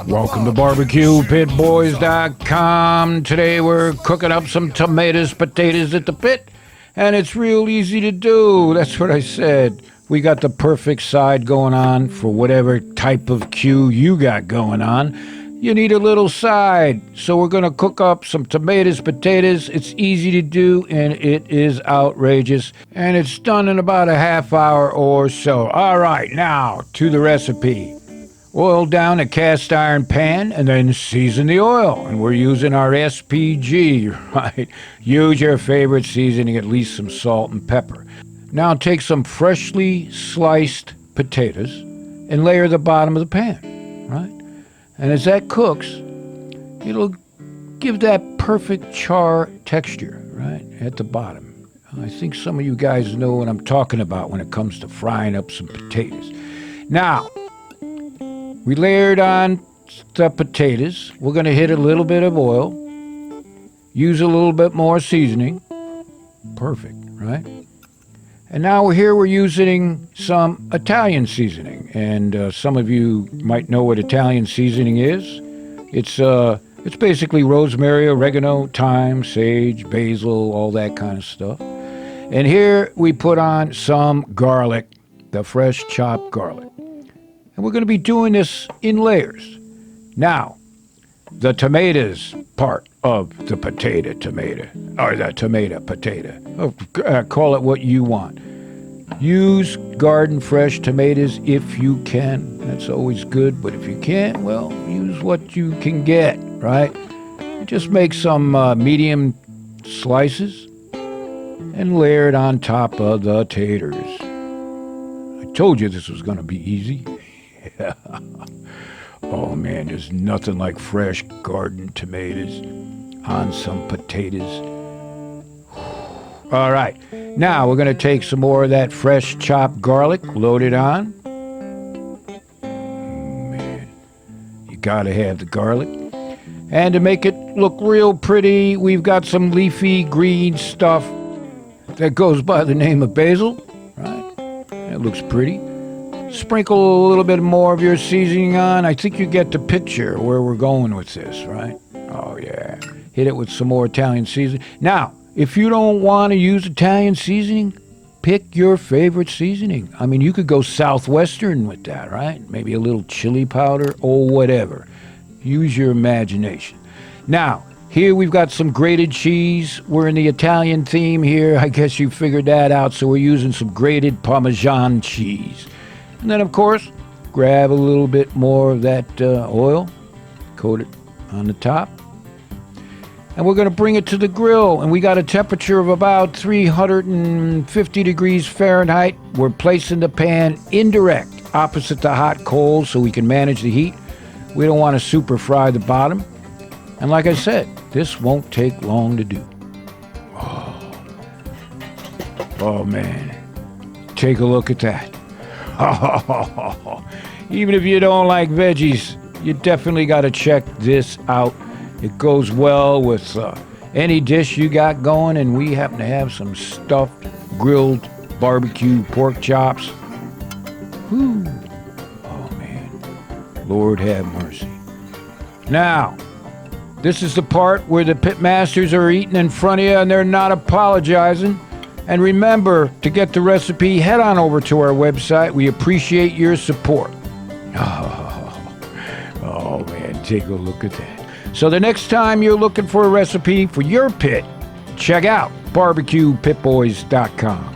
Welcome to BBQPitBoys.com. Today we're cooking up some potatoes at the pit, and it's real easy to do. That's what I said. We got the perfect side going on for whatever type of Q you got going on. You need a little side, so we're going to cook up some potatoes. It's easy to do, and it is outrageous, and it's done in about a half hour or so. All right, now to the recipe. Oil down a cast iron pan and then season the oil. And we're using our SPG, right? Use your favorite seasoning, at least some salt and pepper. Now take some freshly sliced potatoes and layer the bottom of the pan, right? And as that cooks, it'll give that perfect char texture, right, at the bottom. I think some of you guys know what I'm talking about when it comes to frying up some potatoes. Now, we layered on the potatoes. We're going to hit a little bit of oil. Use a little bit more seasoning. Perfect, right? And now we're using some Italian seasoning. And some of you might know what Italian seasoning is. It's basically rosemary, oregano, thyme, sage, basil, all that kind of stuff. And here we put on some garlic, the fresh chopped garlic. And we're going to be doing this in layers. Now, the tomatoes part of the potato, or the tomato potato. Call it what you want. Use garden fresh tomatoes if you can. That's always good, but if you can't, well, use what you can get, right? Just make some medium slices and layer it on top of the taters. I told you this was going to be easy. Oh man, there's nothing like fresh garden tomatoes on some potatoes. All right, now we're going to take some more of that fresh chopped garlic, load it on. Man, you gotta have the garlic. And to make it look real pretty, we've got some leafy green stuff that goes by the name of basil, right? It looks pretty. Sprinkle a little bit more of your seasoning on. I think you get the picture where we're going with this, right? Oh, yeah. Hit it with some more Italian seasoning. Now, if you don't want to use Italian seasoning, pick your favorite seasoning. I mean, you could go Southwestern with that, right? Maybe a little chili powder or whatever. Use your imagination. Now, here we've got some grated cheese. We're in the Italian theme here. I guess you figured that out. So we're using some grated Parmesan cheese. And then, of course, grab a little bit more of that oil, coat it on the top. And we're going to bring it to the grill. And we got a temperature of about 350 degrees Fahrenheit. We're placing the pan indirect, opposite the hot coals, so we can manage the heat. We don't want to super fry the bottom. And like I said, this won't take long to do. Oh man. Take a look at that. Even if you don't like veggies, you definitely got to check this out. It goes well with any dish you got going, and we happen to have some stuffed, grilled, barbecue pork chops. Whew. Oh, man. Lord have mercy. Now, this is the part where the pit masters are eating in front of you, and they're not apologizing. And remember, to get the recipe, head on over to our website. We appreciate your support. Oh man, take a look at that. So the next time you're looking for a recipe for your pit, check out BBQPitBoys.com.